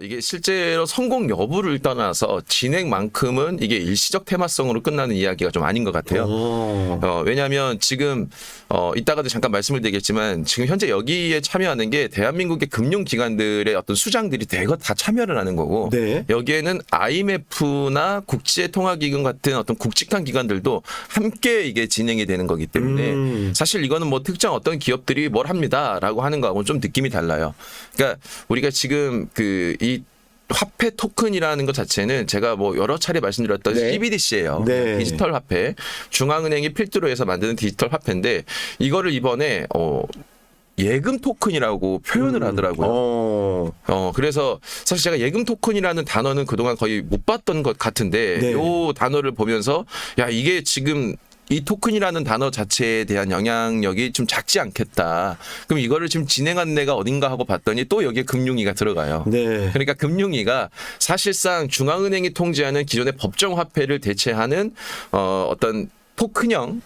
이게 실제로 성공 여부를 떠나서 진행만큼은 이게 일시적 테마성으로 끝나는 이야기가 좀 아닌 것 같아요. 왜냐하면 지금 이따가도 잠깐 말씀을 드리겠지만 지금 현재 여기에 참여하는 게 대한민국의 금융기관들의 어떤 수장들이 대거 다 참여를 하는 거고 네. 여기에는 IMF나 국제통화기금 같은 어떤 굵직한 기관들도 함께 이게 진행이 되는 거기 때문에 사실 이거는 뭐 특정 어떤 기업들이 뭘 합니다라고 하는 거하고는 좀 느낌이 달라요. 그러니까 우리가 지금 이 화폐 토큰이라는 것 자체는 제가 뭐 여러 차례 말씀드렸던 네. CBDC예요. 네. 디지털 화폐. 중앙은행이 필두로 해서 만드는 디지털 화폐인데 이거를 이번에 예금 토큰이라고 표현을 하더라고요. 그래서 사실 제가 예금 토큰이라는 단어는 그동안 거의 못 봤던 것 같은데 네. 이 단어를 보면서 야 이게 지금 이 토큰이라는 단어 자체에 대한 영향력이 좀 작지 않겠다. 그럼 이거를 지금 진행한 데가 어딘가 하고 봤더니 또 여기에 금융위가 들어가요. 네. 그러니까 금융위가 사실상 중앙은행이 통제하는 기존의 법정 화폐를 대체하는 어떤 토큰형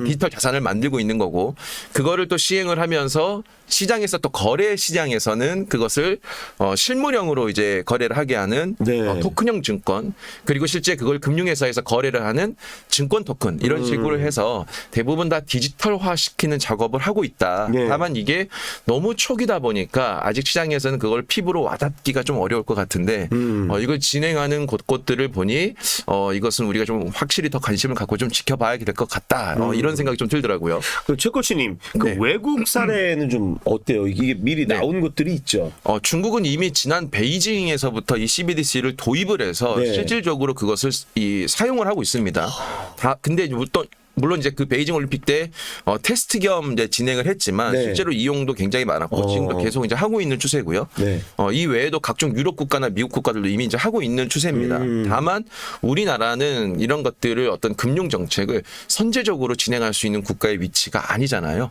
디지털 자산을 만들고 있는 거고 그거를 또 시행을 하면서 시장에서 또 거래 시장에서는 그것을 실물형으로 이제 거래를 하게 하는 네. 토큰형 증권 그리고 실제 그걸 금융회사에서 거래를 하는 증권 토큰 이런 식으로 해서 대부분 다 디지털화 시키는 작업을 하고 있다. 네. 다만 이게 너무 초기다 보니까 아직 시장에서는 그걸 피부로 와닿기가 좀 어려울 것 같은데 이걸 진행하는 곳들을 보니 이것은 우리가 좀 확실히 더 관심을 갖고 좀 지켜봐야 될 것 같다. 이런 생각이 좀 들더라고요. 최코치님, 그 네. 외국 사례는 좀 어때요? 이게 미리 나온 것들이 있죠. 중국은 이미 지난 베이징에서부터 이 CBDC를 도입을 해서 네. 실질적으로 그것을 사용을 하고 있습니다. 근데 물론 이제 그 베이징 올림픽 때 테스트 겸 이제 진행을 했지만 네. 실제로 이용도 굉장히 많았고 지금도 계속 이제 하고 있는 추세고요. 네. 이 외에도 각종 유럽 국가나 미국 국가들도 이미 이제 하고 있는 추세입니다. 다만 우리나라는 이런 것들을 어떤 금융 정책을 선제적으로 진행할 수 있는 국가의 위치가 아니잖아요.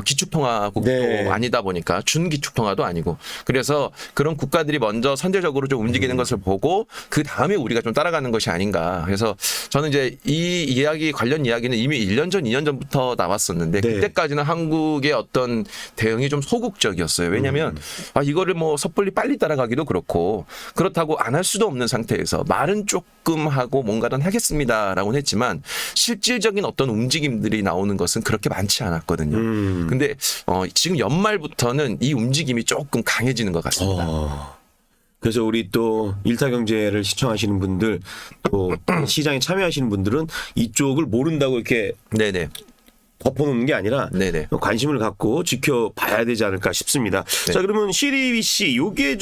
기축통화국도 네. 아니다 보니까 준기축통화도 아니고 그래서 그런 국가들이 먼저 선제적으로 좀 움직이는 것을 보고 그 다음에 우리가 좀 따라가는 것이 아닌가. 그래서 저는 이제 이 관련 이야기는 이미 1년 전, 2년 전부터 나왔었는데 네. 그때까지는 한국의 어떤 대응이 좀 소극적이었어요. 왜냐하면 이거를 뭐 섣불리 빨리 따라가기도 그렇고 그렇다고 안 할 수도 없는 상태에서 말은 조금 하고 뭔가는 하겠습니다라고는 했지만 실질적인 어떤 움직임들이 나오는 것은 그렇게 많지 않았거든요. 근데 지금 연말부터는 이 움직임이 조금 강해지는 것 같습니다. 그래서 우리 또 일타경제를 시청하시는 분들 또 시장에 참여하시는 분들은 이쪽을 모른다고 이렇게 네네. 덮어놓는 게 아니라 네네. 관심을 갖고 지켜봐야 되지 않을까 싶습니다. 네. 자, 그러면 CBDC 요게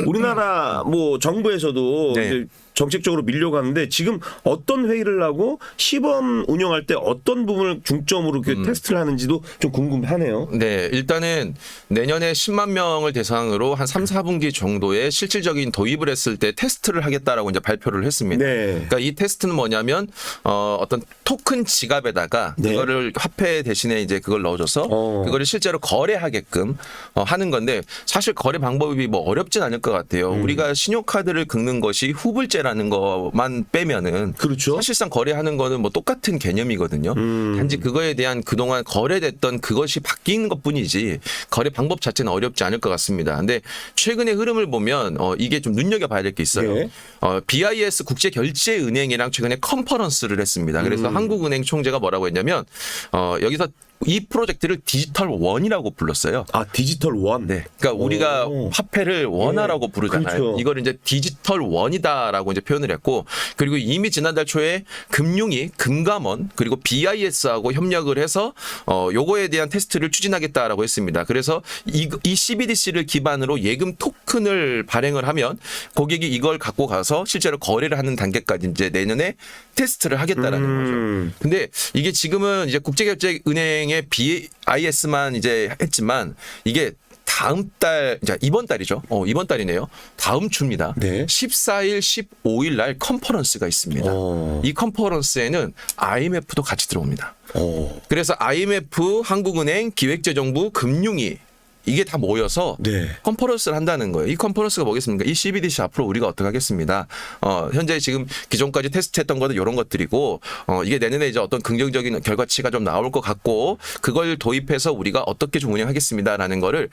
우리나라 뭐 정부에서도 네. 이제 정책적으로 밀려고 하는데 지금 어떤 회의를 하고 시범 운영할 때 어떤 부분을 중점으로 이렇게 테스트를 하는지도 좀 궁금하네요. 네, 일단은 내년에 10만 명을 대상으로 한 3, 4분기 정도의 실질적인 도입을 했을 때 테스트를 하겠다라고 이제 발표를 했습니다. 네. 그러니까 이 테스트는 뭐냐면 어떤 토큰 지갑에다가 네. 그거를 화폐 대신에 이제 그걸 넣어줘서 그거를 실제로 거래하게끔 하는 건데 사실 거래 방법이 뭐 어렵진 않을 것 같아요. 우리가 신용카드를 긁는 것이 후불제라는 것만 빼면은 그렇죠. 사실상 거래하는 거는 뭐 똑같은 개념이거든요. 단지 그거에 대한 그동안 거래됐던 그것이 바뀐 것뿐이지 거래 방법 자체는 어렵지 않을 것 같습니다. 근데 최근의 흐름을 보면 이게 좀 눈여겨봐야 될 게 있어요. 네. BIS 국제결제은행이랑 최근에 컨퍼런스를 했습니다. 그래서 한국은행 총재가 뭐라고 했냐면 여기서 이 프로젝트를 디지털 원이라고 불렀어요. 아, 디지털 원. 네. 그러니까 우리가 화폐를 원화라고 부르잖아요. 그렇죠. 이걸 이제 디지털 원이다라고 이제 표현을 했고 그리고 이미 지난달 초에 금융위, 금감원 그리고 BIS하고 협력을 해서 요거에 대한 테스트를 추진하겠다라고 했습니다. 그래서 이 CBDC를 기반으로 예금 토큰을 발행을 하면 고객이 이걸 갖고 가서 실제로 거래를 하는 단계까지 이제 내년에 테스트를 하겠다라는 거죠. 근데 이게 지금은 이제 국제결제은행의 BIS만 이제 했지만 이게 다음 달, 이번 달이죠. 이번 달이네요. 다음 주입니다. 네. 14일, 15일 날 컨퍼런스가 있습니다. 이 컨퍼런스에는 IMF도 같이 들어옵니다. 그래서 IMF, 한국은행, 기획재정부, 금융위 이게 다 모여서 네. 컨퍼런스를 한다는 거예요. 이 컨퍼런스가 뭐겠습니까? 이 CBDC 앞으로 우리가 어떻게 하겠습니다. 현재 지금 기존까지 테스트했던 거는 이런 것들이고 이게 내년에 이제 어떤 긍정적인 결과치가 좀 나올 것 같고 그걸 도입해서 우리가 어떻게 좀 운영하겠습니다라는 거를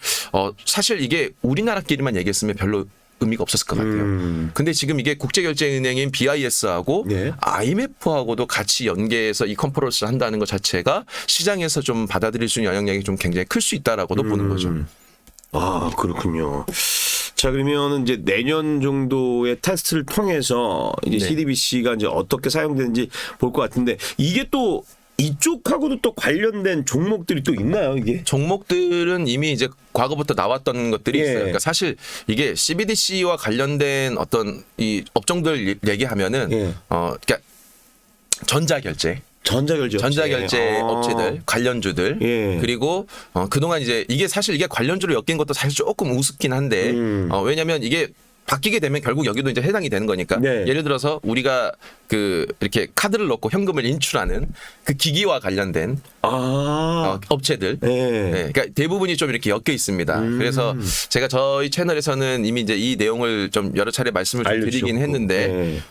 사실 이게 우리나라끼리만 얘기했으면 별로 의미가 없었을 것 같아요. 근데 지금 이게 국제결제은행인 BIS하고 네. IMF하고도 같이 연계해서 이 컨퍼런스를 한다는 것 자체가 시장에서 좀 받아들일 수 있는 영향력이 좀 굉장히 클 수 있다라고도 보는 거죠. 아, 그렇군요. 자, 그러면 이제 내년 정도의 테스트를 통해서 이제 네. CDBC가 이제 어떻게 사용되는지 볼 것 같은데 이게 또 이쪽하고도 또 관련된 종목들이 또 있나요, 이게? 종목들은 이미 이제 과거부터 나왔던 것들이 예. 있어요. 그러니까 사실 이게 CBDC와 관련된 어떤 이 업종들 얘기하면은 예. 그러니까 전자결제. 전자결제 업체들, 관련주들, 예. 그리고 그동안 이제 이게 사실 이게 관련주로 엮인 것도 사실 조금 우습긴 한데 왜냐하면 이게 바뀌게 되면 결국 여기도 이제 해당이 되는 거니까. 네. 예를 들어서 우리가 그 이렇게 카드를 넣고 현금을 인출하는 그 기기와 관련된 업체들. 네. 네, 그러니까 대부분이 좀 이렇게 엮여 있습니다. 그래서 제가 저희 채널에서는 이미 이제 이 내용을 좀 여러 차례 말씀을 좀 드리긴 알려주셨고. 했는데 네.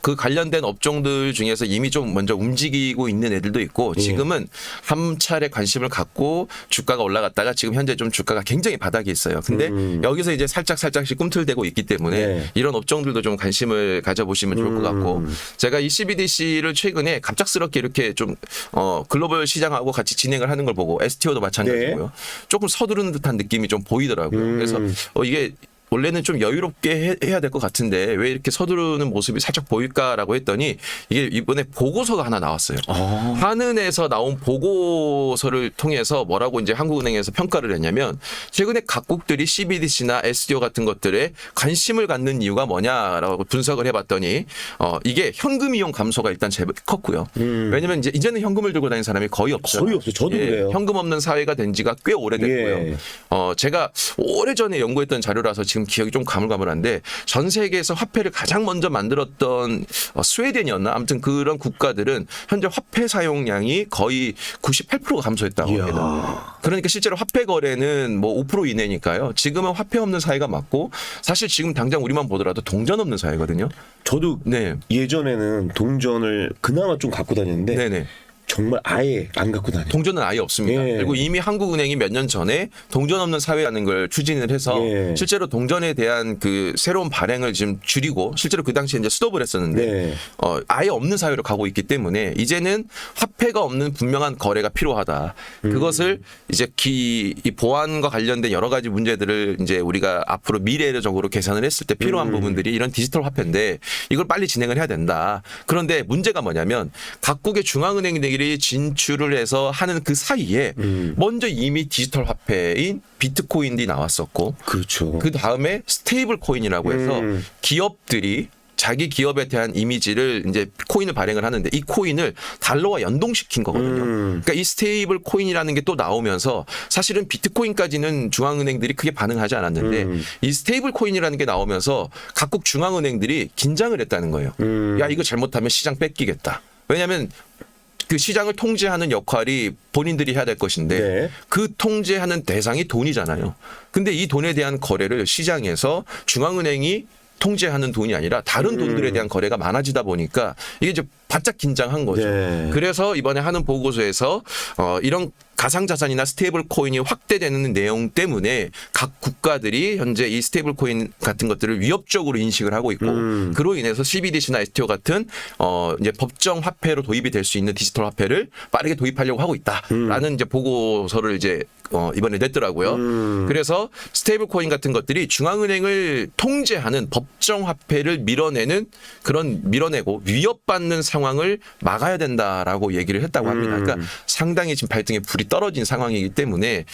그 관련된 업종들 중에서 이미 좀 먼저 움직이고 있는 애들도 있고 지금은 한 차례 관심을 갖고 주가가 올라갔다가 지금 현재 좀 주가가 굉장히 바닥에 있어요. 근데 여기서 이제 살짝씩 꿈틀대고 있기 때문에 네. 이런 업종들도 좀 관심을 가져보시면 좋을 것 같고 제가 이 CBDC를 최근에 갑작스럽게 이렇게 좀 글로벌 시장하고 같이 진행을 하는 걸 보고 STO도 마찬가지고요. 네. 조금 서두르는 듯한 느낌이 좀 보이더라고요. 그래서 이게 원래는 좀 여유롭게 해야 될 것 같은데 왜 이렇게 서두르는 모습이 살짝 보일까라고 했더니 이게 이번에 보고서가 하나 나왔어요. 한은에서 나온 보고서를 통해서 뭐라고 이제 한국은행에서 평가를 했냐면 최근에 각국들이 CBDC나 SDO 같은 것들에 관심을 갖는 이유가 뭐냐라고 분석을 해봤더니 이게 현금 이용 감소가 일단 제일 컸고요. 왜냐면 이제는 현금을 들고 다니는 사람이 거의 없죠. 거의 없어요. 저도 그래요. 현금 없는 사회가 된 지가 꽤 오래됐고요. 예. 제가 오래전에 연구했던 자료라서 지금 기억이 좀 가물가물한데 전 세계에서 화폐를 가장 먼저 만들었던 스웨덴이었나? 아무튼 그런 국가들은 현재 화폐 사용량이 거의 98%가 감소했다고 이야. 합니다. 그러니까 실제로 화폐 거래는 뭐 5% 이내니까요. 지금은 화폐 없는 사회가 맞고 사실 지금 당장 우리만 보더라도 동전 없는 사회거든요. 저도 네. 예전에는 동전을 그나마 좀 갖고 다녔는데 네네. 정말 아예 안 갖고 다녀요. 동전은 아예 없습니다. 예. 그리고 이미 한국은행이 몇 년 전에 동전 없는 사회라는 걸 추진을 해서 예. 실제로 동전에 대한 그 새로운 발행을 지금 줄이고 실제로 그 당시에 이제 스톱을 했었는데 네. 아예 없는 사회로 가고 있기 때문에 이제는 화폐가 없는 분명한 거래가 필요하다. 그것을 이제 이 보안과 관련된 여러 가지 문제들을 이제 우리가 앞으로 미래적으로 계산을 했을 때 필요한 부분들이 이런 디지털 화폐인데 이걸 빨리 진행을 해야 된다. 그런데 문제가 뭐냐면 각국의 중앙은행들이 진출을 해서 하는 그 사이에 먼저 이미 디지털 화폐인 비트코인이 나왔었고 그렇죠. 그 다음에 스테이블 코인이라고 해서 기업들이 자기 기업에 대한 이미지를 이제 코인을 발행을 하는데 이 코인을 달러와 연동시킨 거거든요. 그러니까 이 스테이블 코인이라는 게 또 나오면서 사실은 비트코인까지는 중앙은행들이 크게 반응하지 않았는데 이 스테이블 코인이라는 게 나오면서 각국 중앙은행들이 긴장을 했다는 거예요. 야, 이거 잘못하면 시장 뺏기겠다. 왜냐하면 그 시장을 통제하는 역할이 본인들이 해야 될 것인데 네. 그 통제하는 대상이 돈이잖아요. 근데 이 돈에 대한 거래를 시장에서 중앙은행이 통제하는 돈이 아니라 다른 돈들에 대한 거래가 많아지다 보니까 이게 이제 바짝 긴장한 거죠. 네. 그래서 이번에 하는 보고서에서 이런 가상자산이나 스테이블 코인이 확대되는 내용 때문에 각 국가들이 현재 이 스테이블 코인 같은 것들을 위협적으로 인식을 하고 있고 그로 인해서 CBDC나 STO 같은 이제 법정 화폐로 도입이 될 수 있는 디지털 화폐를 빠르게 도입하려고 하고 있다라는 이제 보고서를 이제 이번에 냈더라고요. 그래서 스테이블 코인 같은 것들이 중앙은행을 통제하는 법정 화폐를 밀어내고 위협받는 상황을 막아야 된다라고 얘기를 했다고 합니다. 그러니까 상당히 지금 발등에 불이 떨어진 상황이기 때문에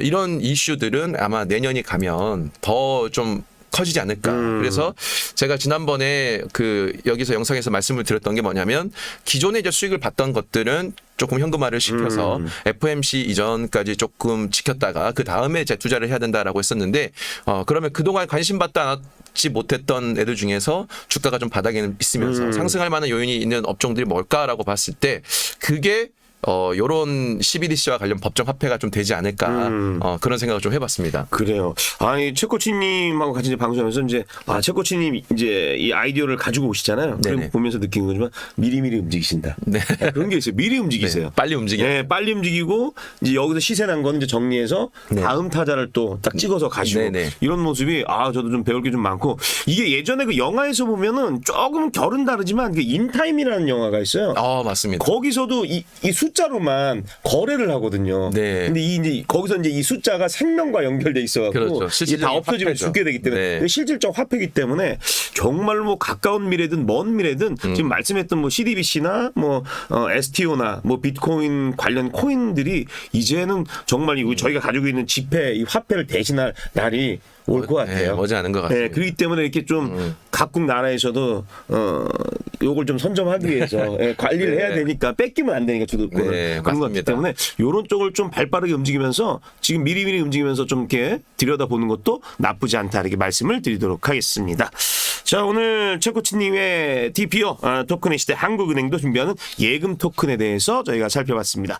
이런 이슈들은 아마 내년이 가면 더 좀 커지지 않을까. 그래서 제가 지난번에 여기서 영상에서 말씀을 드렸던 게 뭐냐면 기존에 이제 수익을 받던 것들은 조금 현금화를 시켜서 FOMC 이전까지 조금 지켰다가 그 다음에 재투자를 해야 된다라고 했었는데 그러면 그동안 관심 받지 못했던 애들 중에서 주가가 좀 바닥에 있으면서 상승할 만한 요인이 있는 업종들이 뭘까라고 봤을 때 그게 요런 CBDC와 관련 법정 화폐가 좀 되지 않을까 그런 생각을 좀 해봤습니다. 그래요. 아니 최코치님하고 같이 이제 방송하면서 이제 최코치님 이제 이 아이디어를 가지고 오시잖아요. 그럼 네네. 보면서 느낀 거지만 미리미리 움직이신다. 네. 그런 게 있어요. 미리 움직이세요. 네, 빨리 움직여. 네, 빨리 움직이고 이제 여기서 시세 난 거는 이제 정리해서 네. 다음 타자를 또 딱 찍어서 가시고 네네. 이런 모습이 저도 좀 배울 게 좀 많고 이게 예전에 그 영화에서 보면은 조금 결은 다르지만 그 인타임이라는 영화가 있어요. 맞습니다. 거기서도 이 숫자로만 거래를 하거든요. 네. 근데 이제 거기서 이제 이 숫자가 생명과 연결돼 있어갖고 그렇죠. 이게 다 실질적인 없어지면 화폐죠. 죽게 되기 때문에 네. 실질적 화폐이기 때문에 정말 뭐 가까운 미래든 먼 미래든 지금 말씀했던 뭐 CDBC나 뭐 STO나 뭐 비트코인 관련 코인들이 이제는 정말 저희가 가지고 있는 지폐 이 화폐를 대신할 날이 올 것 같아요. 네, 머지않은 것 같습니다. 네, 그렇기 때문에 이렇게 좀 각국 나라에서도 요걸 좀 선점하기 위해서 관리를 네. 해야 되니까 뺏기면 안 되니까 주도권을 네, 그런 것 같기 맞습니다. 때문에 요런 쪽을 좀 발빠르게 움직이면서 지금 미리미리 움직이면서 좀 이렇게 들여다보는 것도 나쁘지 않다 이렇게 말씀을 드리도록 하겠습니다. 자, 오늘 최코치님의 DPO 토큰의 시대 한국은행도 준비하는 예금 토큰에 대해서 저희가 살펴봤습니다.